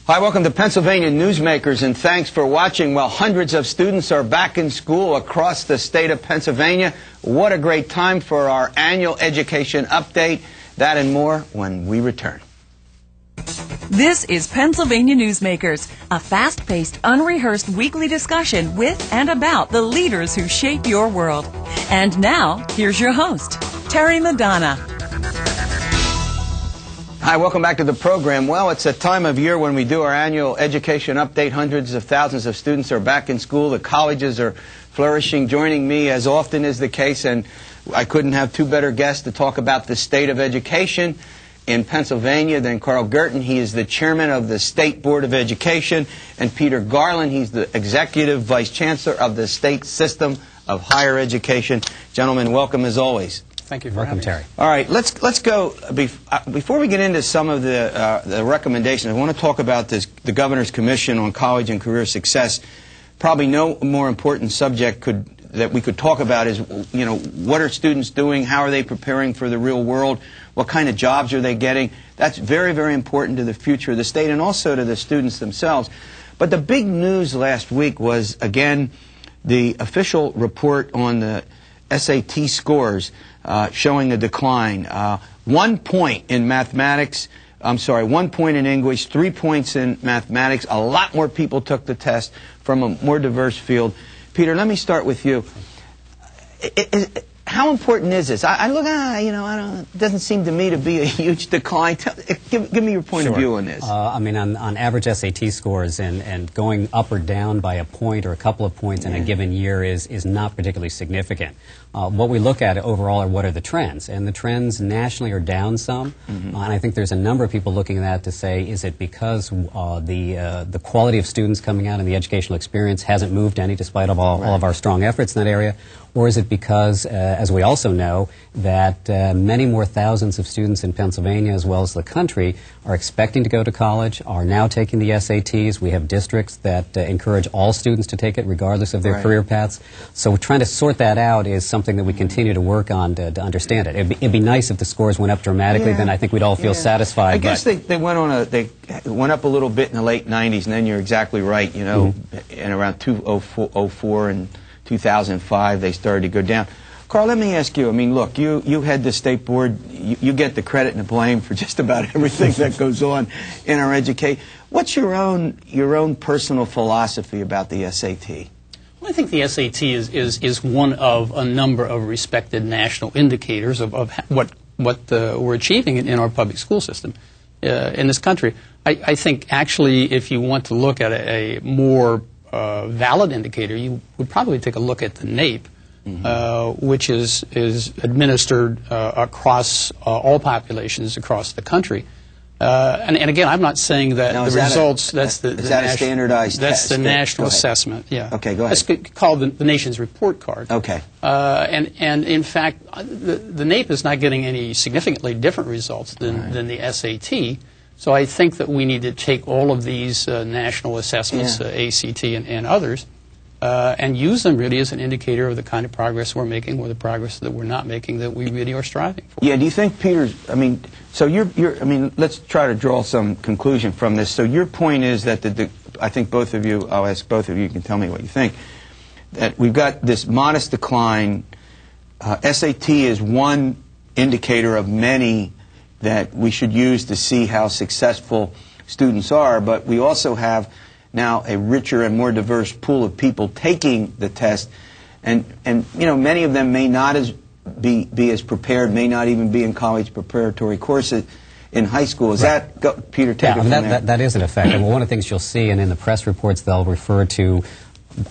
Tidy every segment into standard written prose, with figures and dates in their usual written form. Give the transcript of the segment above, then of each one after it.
Hi, welcome to Pennsylvania Newsmakers, and thanks for watching. Well, hundreds of students are back in school across the state of Pennsylvania. What a great time for our annual education update. That and more when we return. This is Pennsylvania Newsmakers, a fast-paced, unrehearsed weekly discussion with and about the leaders who shape your world. And now, here's your host, Terry Madonna. Hi, welcome back to the program. Well, it's a time of year when we do our annual education update. Hundreds of thousands of students are back in school. The colleges are flourishing. Joining me, as often is the case, and I couldn't have two better guests to talk about the state of education in Pennsylvania than Karl Girton. He is the chairman of the State Board of Education, and Peter Garland. He's the Executive Vice Chancellor of the State System of Higher Education. Gentlemen, welcome as always. Thank you for having me. Terry. All right, let's go. Before we get into some of the recommendations, I want to talk about the Governor's Commission on College and Career Success. Probably no more important subject that we could talk about is, you know, what are students doing? How are they preparing for the real world? What kind of jobs are they getting? That's very, very important to the future of the state and also to the students themselves. But the big news last week was, again, the official report on the SAT scores showing a decline. 1 point in mathematics, 1 point in English, 3 points in mathematics. A lot more people took the test from a more diverse field. Peter, let me start with you. How important is this? I look, it doesn't seem to me to be a huge decline. Give me your point of view on this. I mean, on average SAT scores and going up or down by a point or a couple of points in a given year is not particularly significant. What we look at overall are what are the trends, and the trends nationally are down some. And I think there's a number of people looking at that to say, is it because the quality of students coming out and the educational experience hasn't moved any despite all of our strong efforts in that area? Or is it because, as we also know, that many more thousands of students in Pennsylvania as well as the country are expecting to go to college, are now taking the SATs. We have districts that encourage all students to take it regardless of their career paths. So trying to sort that out is something that we continue to work on to understand it. It'd be nice if the scores went up dramatically, then I think we'd all feel satisfied. I guess they went up a little bit in the late 90s, and then you're exactly right, you know, in around 2004 and 2005 they started to go down. Karl, let me ask you, I mean, look, you head the state board, you get the credit and the blame for just about everything that goes on in our education. What's your own personal philosophy about the SAT? Well, I think the SAT is one of a number of respected national indicators of what we're achieving in our public school system in this country. I think actually if you want to look at a more valid indicator, you would probably take a look at the NAEP, which is administered across all populations across the country. And again, I'm not saying that the results. Is that a standardized test? That's the national assessment. Yeah. Okay, go ahead. It's called the nation's report card. Okay. And in fact, the NAEP is not getting any significantly different results than the SAT. So I think that we need to take all of these national assessments, ACT and others, and use them really as an indicator of the kind of progress we're making or the progress that we're not making that we really are striving for. Yeah, do you think, Peter, I mean, so let's try to draw some conclusion from this. So your point is that I think both of you, I'll ask both of you, you can tell me what you think, that we've got this modest decline. SAT is one indicator of many that we should use to see how successful students are, but we also have now a richer and more diverse pool of people taking the test, and you know, many of them may not be as prepared, may not even be in college preparatory courses in high school. Is that, Peter, take it from there? That is an effect. And one of the things you'll see, and in the press reports they'll refer to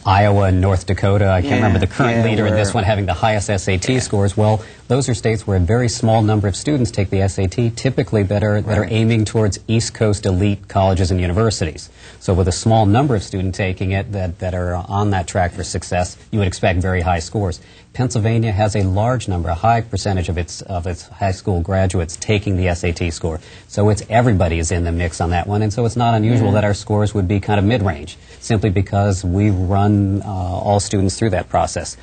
Iowa and North Dakota. I can't remember the current leader in this one having the highest SAT scores. Well, those are states where a very small number of students take the SAT, typically that are aiming towards East Coast elite colleges and universities. So with a small number of students taking it that are on that track for success, you would expect very high scores. Pennsylvania has a large number, a high percentage of its high school graduates taking the SAT score. So everybody is in the mix on that one, and so it's not unusual that our scores would be kind of mid-range, simply because we run all students through that process.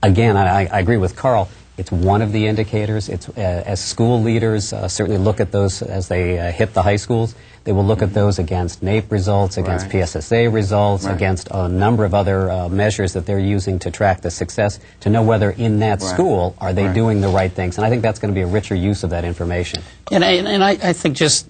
Again, I agree with Karl. It's one of the indicators. It's, as school leaders certainly look at those as they hit the high schools, they will look at those against NAEP results, against PSSA results, against a number of other measures that they're using to track the success, to know whether in that school are they doing the right things. And I think that's going to be a richer use of that information. And I think just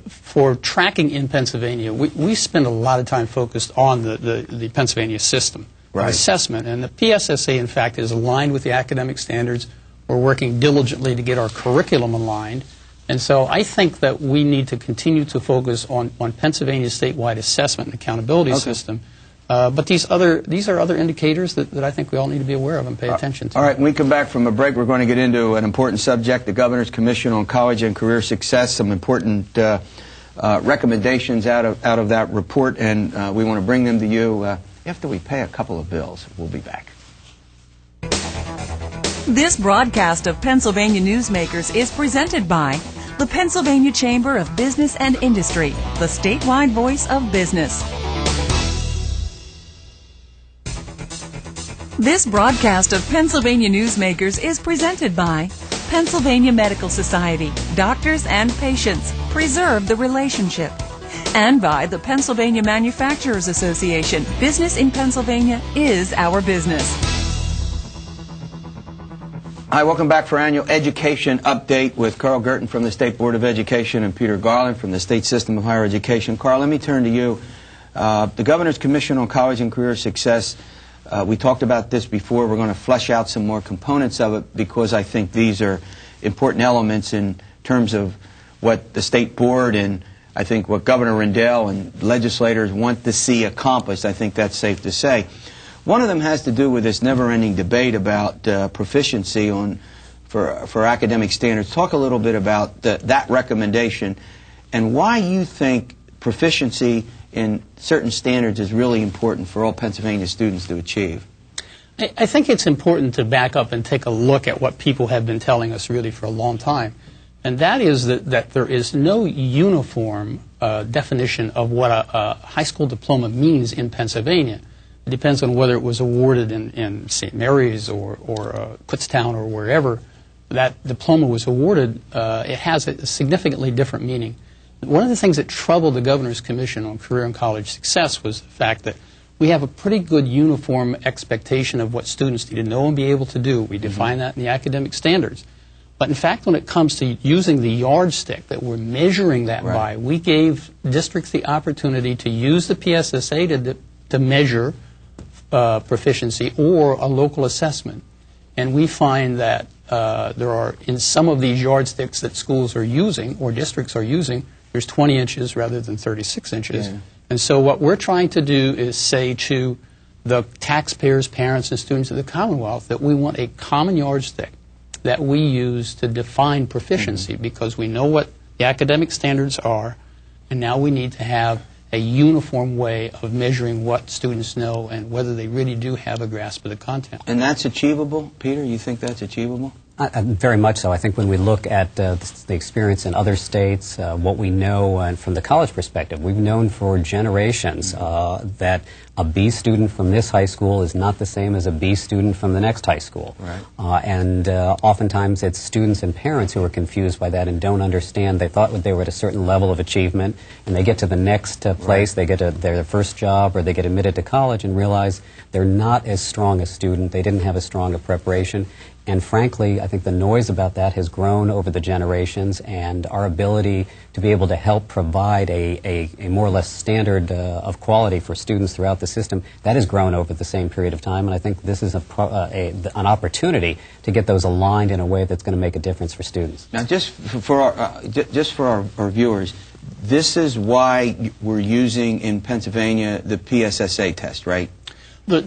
for tracking in Pennsylvania, we spend a lot of time focused on the Pennsylvania system. Assessment. And the PSSA, in fact, is aligned with the academic standards. We're working diligently to get our curriculum aligned. And so I think that we need to continue to focus on Pennsylvania's statewide assessment and accountability system. But these are other indicators that I think we all need to be aware of and pay attention to. All right, when we come back from a break, we're going to get into an important subject, the Governor's Commission on College and Career Success, some important recommendations out of that report, and we want to bring them to you after we pay a couple of bills. We'll be back. This broadcast of Pennsylvania Newsmakers is presented by the Pennsylvania Chamber of Business and Industry, the statewide voice of business. This broadcast of Pennsylvania Newsmakers is presented by Pennsylvania Medical Society. Doctors and patients, preserve the relationship. And by the Pennsylvania Manufacturers Association. Business in Pennsylvania is our business. Hi, welcome back for Annual Education Update with Karl Girton from the State Board of Education and Peter Garland from the State System of Higher Education. Karl, let me turn to you. The Governor's Commission on College and Career Success, we talked about this before. We're going to flesh out some more components of it because I think these are important elements in terms of what the State Board and I think what Governor Rendell and legislators want to see accomplished. I think that's safe to say. One of them has to do with this never-ending debate about proficiency for academic standards. Talk a little bit about that recommendation and why you think proficiency in certain standards is really important for all Pennsylvania students to achieve. I think it's important to back up and take a look at what people have been telling us really for a long time. And that is that there is no uniform definition of what a high school diploma means in Pennsylvania. It depends on whether it was awarded in St. Mary's or Kutztown or wherever that diploma was awarded. It has a significantly different meaning. One of the things that troubled the Governor's Commission on Career and College Success was the fact that we have a pretty good uniform expectation of what students need to know and be able to do. We define that in the academic standards. But in fact, when it comes to using the yardstick that we're measuring that by, we gave districts the opportunity to use the PSSA to measure proficiency or a local assessment. And we find that there are, in some of these yardsticks that schools are using or districts are using, there's 20 inches rather than 36 inches. Yeah. And so what we're trying to do is say to the taxpayers, parents, and students of the Commonwealth that we want a common yardstick that we use to define proficiency because we know what the academic standards are, and now we need to have a uniform way of measuring what students know and whether they really do have a grasp of the content. And that's achievable, Peter? You think that's achievable? Very much so. I think when we look at the experience in other states, what we know, and from the college perspective, we've known for generations that a B student from this high school is not the same as a B student from the next high school. Right. And oftentimes it's students and parents who are confused by that and don't understand. They thought they were at a certain level of achievement, and they get to the next place, they get their first job, or they get admitted to college and realize they're not as strong a student, they didn't have as strong a preparation. And frankly, I think the noise about that has grown over the generations, and our ability to be able to help provide a more or less standard of quality for students throughout the system, that has grown over the same period of time. And I think this is an opportunity to get those aligned in a way that's going to make a difference for students. Now, just for our viewers, this is why we're using in Pennsylvania the PSSA test, right? Go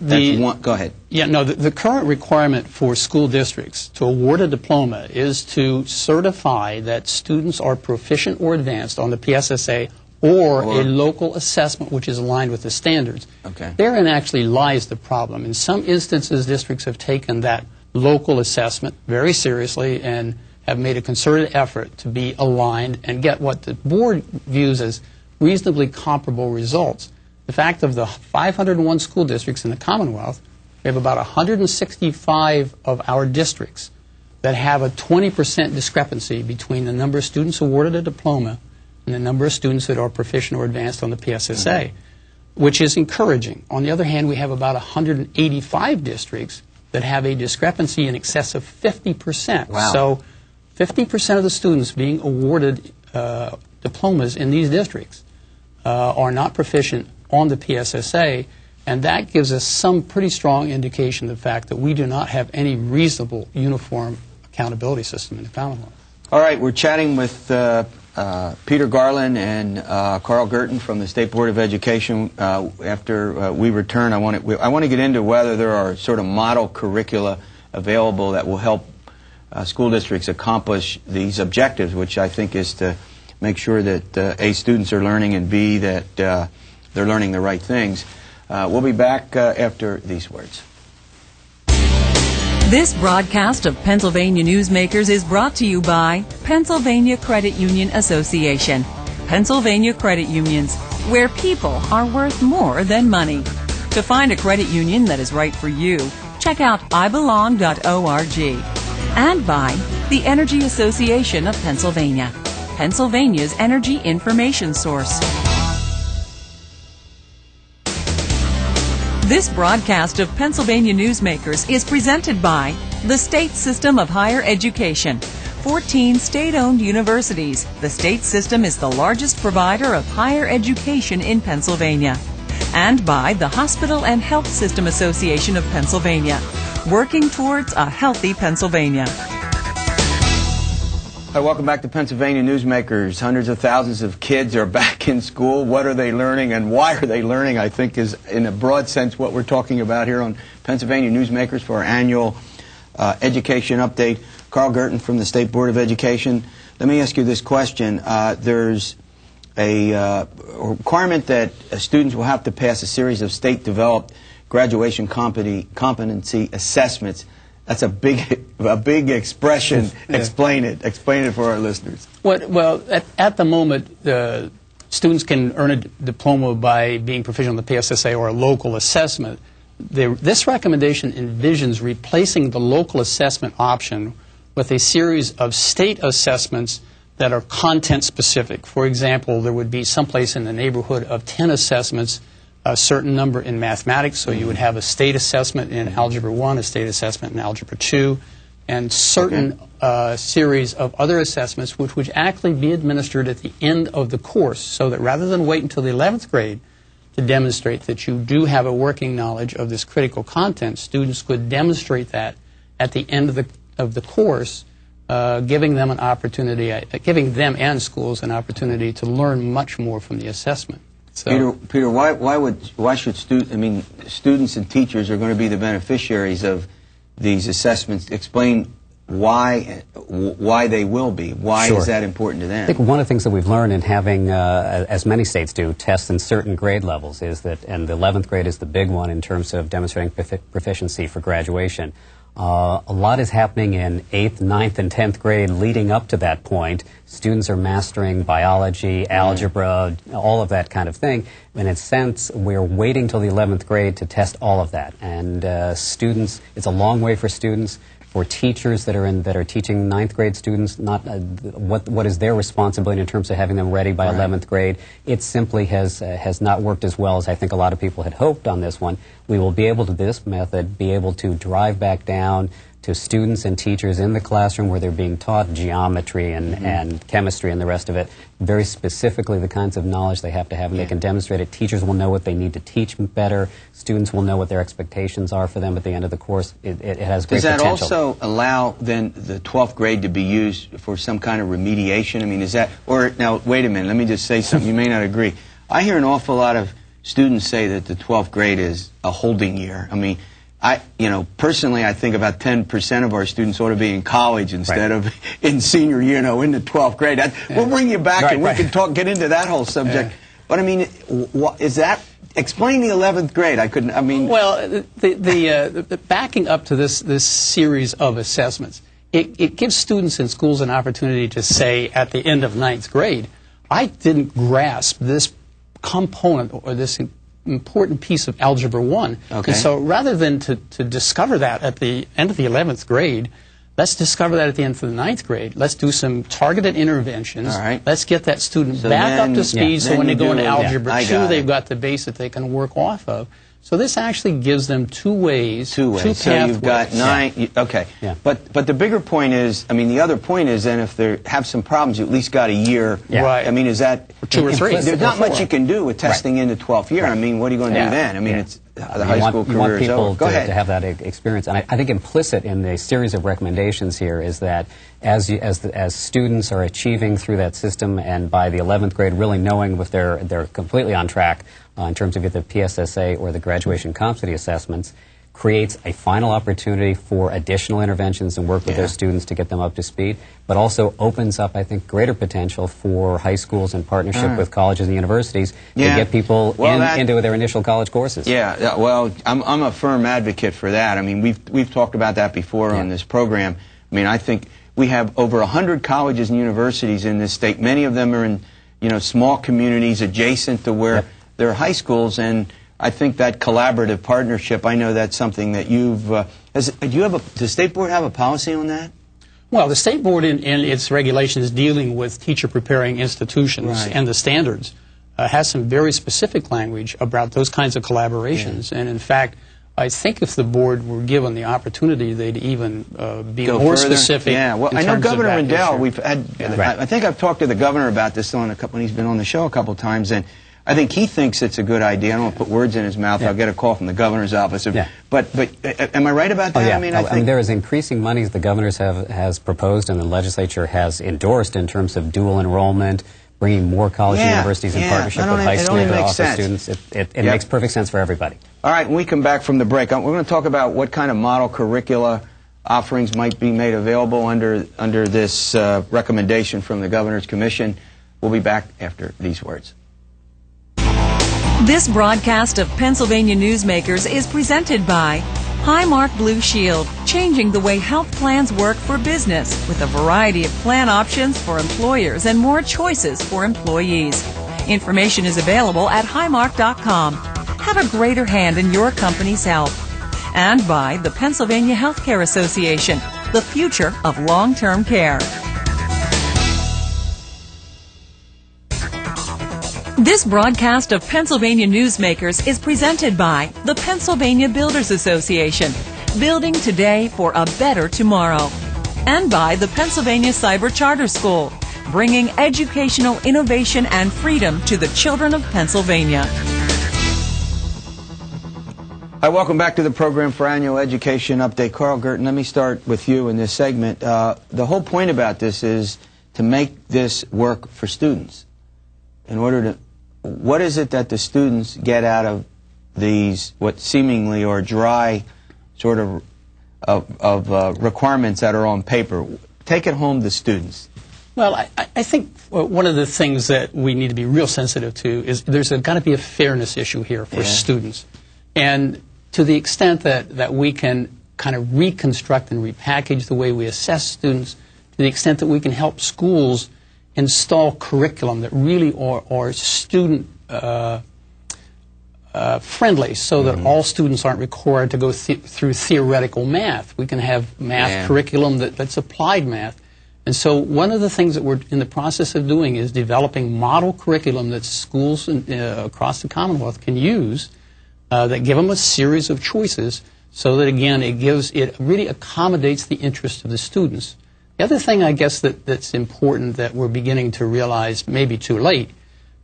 ahead. Yeah, no, the current requirement for school districts to award a diploma is to certify that students are proficient or advanced on the PSSA or a local assessment which is aligned with the standards. Okay. Therein actually lies the problem. In some instances, districts have taken that local assessment very seriously and have made a concerted effort to be aligned and get what the board views as reasonably comparable results. The fact of the 501 school districts in the Commonwealth, we have about 165 of our districts that have a 20% discrepancy between the number of students awarded a diploma and the number of students that are proficient or advanced on the PSSA, which is encouraging. On the other hand, we have about 185 districts that have a discrepancy in excess of 50%. Wow. So 50% of the students being awarded diplomas in these districts are not proficient on the PSSA, and that gives us some pretty strong indication of the fact that we do not have any reasonable uniform accountability system in the Commonwealth. All right, we're chatting with Peter Garland and Karl Girton from the State Board of Education. After we return, I want to get into whether there are sort of model curricula available that will help school districts accomplish these objectives, which I think is to make sure that A, students are learning, and B, that they're learning the right things. We'll be back after these words. This broadcast of Pennsylvania Newsmakers is brought to you by Pennsylvania Credit Union Association. Pennsylvania Credit Unions, where people are worth more than money. To find a credit union that is right for you, check out ibelong.org. And by the Energy Association of Pennsylvania, Pennsylvania's energy information source. This broadcast of Pennsylvania Newsmakers is presented by the State System of Higher Education. 14 state-owned universities. The state system is the largest provider of higher education in Pennsylvania. And by the Hospital and Health System Association of Pennsylvania, working towards a healthy Pennsylvania. Hi, welcome back to Pennsylvania Newsmakers. Hundreds of thousands of kids are back in school. What are they learning and why are they learning, I think, is in a broad sense what we're talking about here on Pennsylvania Newsmakers for our annual education update. Karl Girton from the State Board of Education. Let me ask you this question. There's a requirement that students will have to pass a series of state-developed graduation competency assessments. That's a big expression. Yeah. Explain it for our listeners. Well, at the moment, students can earn a diploma by being proficient on the PSSA or a local assessment. This recommendation envisions replacing the local assessment option with a series of state assessments that are content-specific. For example, there would be someplace in the neighborhood of 10 assessments, a certain number in mathematics, so you would have a state assessment in Algebra 1, a state assessment in Algebra 2, and certain series of other assessments which would actually be administered at the end of the course, so that rather than wait until the 11th grade to demonstrate that you do have a working knowledge of this critical content, students could demonstrate that at the end of the course, giving them an opportunity, giving them and schools an opportunity to learn much more from the assessment. So, Peter, why should students and teachers are going to be the beneficiaries of these assessments? Explain why they will be. Why Sure. is that important to them? I think one of the things that we've learned in having, as many states do, tests in certain grade levels is that, and the 11th grade is the big one in terms of demonstrating proficiency for graduation. A lot is happening in 8th, 9th, and 10th grade leading up to that point. Students are mastering biology, algebra, all of that kind of thing. In a sense, we're waiting till the 11th grade to test all of that. And students, it's a long way for students. For teachers that are teaching 9th grade students, what is their responsibility in terms of having them ready by 11th grade? It simply has not worked as well as I think a lot of people had hoped on this one. We will be able to, this method, be able to drive back down to students and teachers in the classroom where they're being taught geometry and chemistry and the rest of it, very specifically the kinds of knowledge they have to have, and they can demonstrate it. Teachers will know what they need to teach better. Students will know what their expectations are for them at the end of the course. It has great potential. Does that also allow then the 12th grade to be used for some kind of remediation? I mean, is that, or now wait a minute, let me just say something. You may not agree. I hear an awful lot of students say that the 12th grade is a holding year. I mean, personally, I think about 10% of our students ought to be in college instead of in senior year, in the 12th grade. We'll bring you back and we can get into that whole subject. But I mean, is that, explain the 11th grade. Well, the backing up to this series of assessments, it gives students in schools an opportunity to say at the end of 9th grade, I didn't grasp this component or this important piece of Algebra 1. Okay. And so rather than to discover that at the end of the 11th grade, Let's discover that at the end of the 9th grade. Let's do some targeted interventions. All right. Let's get that student So back then- up to speed yeah, so then when they you go do into it. Algebra Yeah, I 2, got they've it. got the base that they can work off of. So this actually gives them two ways. So you've got 9. Okay. Yeah. But the bigger point is, I mean, the other point is, then if they have some problems, you at least got a year. Yeah. Right. I mean, is that 2 or 3. There's not much Four. you can do with testing into 12th year. I mean, what are you going to do then? I mean, it's the high school you want career is people over. Go ahead. to have that experience. And I think implicit in the series of recommendations here is that as students are achieving through that system, and by the 11th grade really knowing if they're completely on track in terms of either the PSSA or the graduation competency assessments, creates a final opportunity for additional interventions and work with those students to get them up to speed, but also opens up, I think, greater potential for high schools in partnership with colleges and universities to get people into their initial college courses. Yeah, well, I'm a firm advocate for that. I mean, we've talked about that before on this program. I mean, I think we have over 100 colleges and universities in this state. Many of them are in, small communities adjacent to where there are high schools, and I think that collaborative partnership, I know that's something that you've, does the State Board have a policy on that? Well, the State Board in its regulations dealing with teacher-preparing institutions and the standards has some very specific language about those kinds of collaborations. And in fact, I think if the Board were given the opportunity, they'd even be more specific. Yeah, well, I know Governor Rendell, we've had, I think I've talked to the Governor about this when he's been on the show a couple of times, and I think he thinks it's a good idea. I don't want to put words in his mouth. I'll get a call from the governor's office. But am I right about that? Yeah. I mean, there is increasing money that the governor has proposed and the legislature has endorsed in terms of dual enrollment, bringing more college and universities in partnership with high school to offer students. It makes perfect sense for everybody. All right, when we come back from the break, we're going to talk about what kind of model curricula offerings might be made available under this recommendation from the Governor's Commission. We'll be back after these words. This broadcast of Pennsylvania Newsmakers is presented by Highmark Blue Shield, changing the way health plans work for business with a variety of plan options for employers and more choices for employees. Information is available at highmark.com. Have a greater hand in your company's health. And by the Pennsylvania Healthcare Association, the future of long-term care. This broadcast of Pennsylvania Newsmakers is presented by the Pennsylvania Builders Association, building today for a better tomorrow. And by the Pennsylvania Cyber Charter School, bringing educational innovation and freedom to the children of Pennsylvania. Hi, welcome back to the program for Annual Education Update. Karl Girton, let me start with you in this segment. The whole point about this is to make this work for students. In order to, what is it that the students get out of these, what seemingly are dry sort of requirements that are on paper? Take it home to students. Well, I think one of the things that we need to be real sensitive to is there's got to be a fairness issue here for students. And to the extent that we can kind of reconstruct and repackage the way we assess students, to the extent that we can help schools install curriculum that really are student friendly, so that all students aren't required to go through theoretical math. We can have math curriculum that's applied math. And so one of the things that we're in the process of doing is developing model curriculum that schools across the Commonwealth can use that give them a series of choices so that, again, it really accommodates the interest of the students. The other thing, I guess, that's important that we're beginning to realize, maybe too late,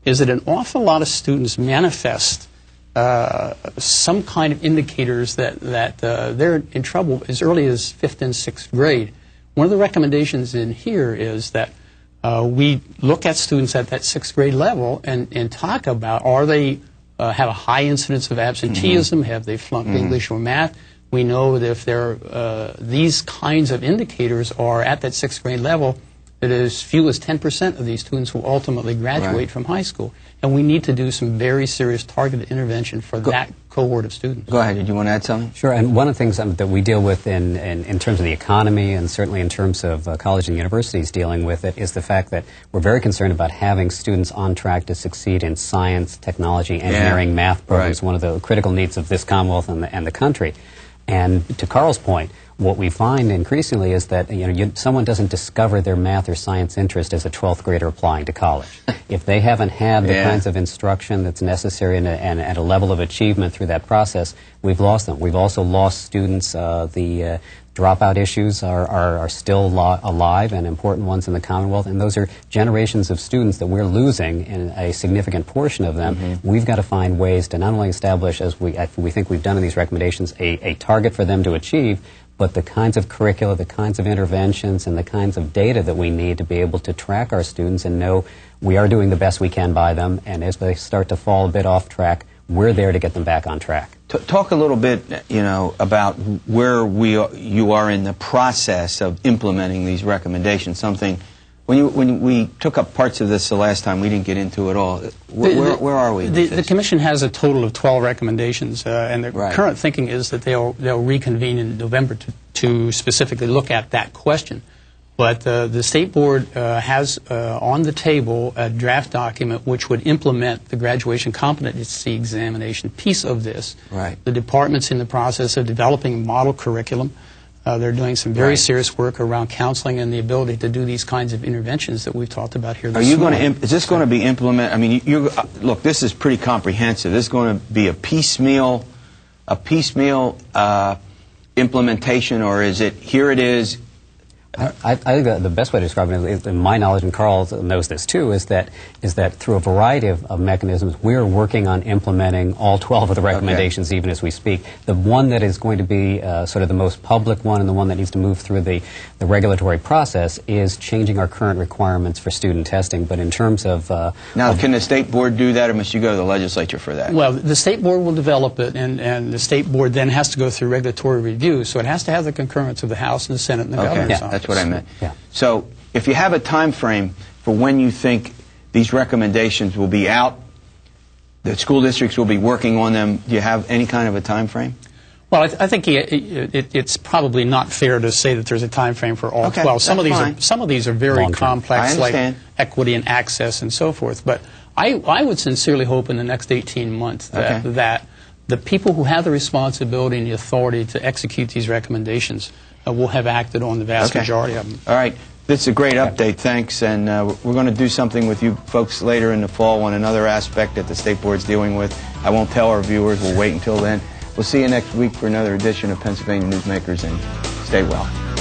is that an awful lot of students manifest some kind of indicators that they're in trouble as early as 5th and 6th grade. One of the recommendations in here is that we look at students at that 6th grade level and talk about, are they have a high incidence of absenteeism, have they flunked English or math? We know that if these kinds of indicators are at that 6th grade level, that as few as 10% of these students will ultimately graduate from high school. And we need to do some very serious targeted intervention for that cohort of students. Go ahead. Did you want to add something? Sure. And one of the things that we deal with in terms of the economy and certainly in terms of college and universities dealing with it is the fact that we're very concerned about having students on track to succeed in science, technology, engineering, math programs, one of the critical needs of this Commonwealth and the country. And to Karl's point, what we find increasingly is that someone doesn't discover their math or science interest as a 12th grader applying to college. If they haven't had the kinds of instruction that's necessary and at a level of achievement through that process, we've lost them. We've also lost students. The dropout issues are still alive and important ones in the Commonwealth, and those are generations of students that we're losing, and a significant portion of them. We've got to find ways to not only establish, as we think we've done in these recommendations, a target for them to achieve, but the kinds of curricula, the kinds of interventions, and the kinds of data that we need to be able to track our students and know we are doing the best we can by them, and as they start to fall a bit off track, we're there to get them back on track. Talk a little bit, about where you are in the process of implementing these recommendations. Something when we took up parts of this the last time, we didn't get into it all. Where are we? The Commission has a total of 12 recommendations, and the current thinking is that they'll reconvene in November to specifically look at that question. But the State Board has on the table a draft document which would implement the graduation competency examination piece of this. Right. The Department's in the process of developing model curriculum. They're doing some very serious work around counseling and the ability to do these kinds of interventions that we've talked about here this morning. Is this going to be implemented? I mean, look, this is pretty comprehensive. This is going to be a piecemeal implementation, or is it, here it is? I think that the best way to describe it, is, in my knowledge, and Karl knows this too, is that through a variety of mechanisms, we're working on implementing all 12 of the recommendations even as we speak. The one that is going to be sort of the most public one and the one that needs to move through the regulatory process is changing our current requirements for student testing. But in terms of... now, can the State Board do that, or must you go to the legislature for that? Well, the State Board will develop it, and the State Board then has to go through regulatory review, so it has to have the concurrence of the House and the Senate and the Governor's office. That's what I meant. Yeah. So if you have a time frame for when you think these recommendations will be out, the school districts will be working on them, do you have any kind of a time frame? Well, I think it's probably not fair to say that there's a time frame for all 12. Some of these are very complex, like equity and access and so forth. But I would sincerely hope in the next 18 months that the people who have the responsibility and the authority to execute these recommendations will have acted on the vast majority of them. All right. This is a great update. Thanks. And we're going to do something with you folks later in the fall on another aspect that the State Board's dealing with. I won't tell our viewers. We'll wait until then. We'll see you next week for another edition of Pennsylvania Newsmakers, and stay well.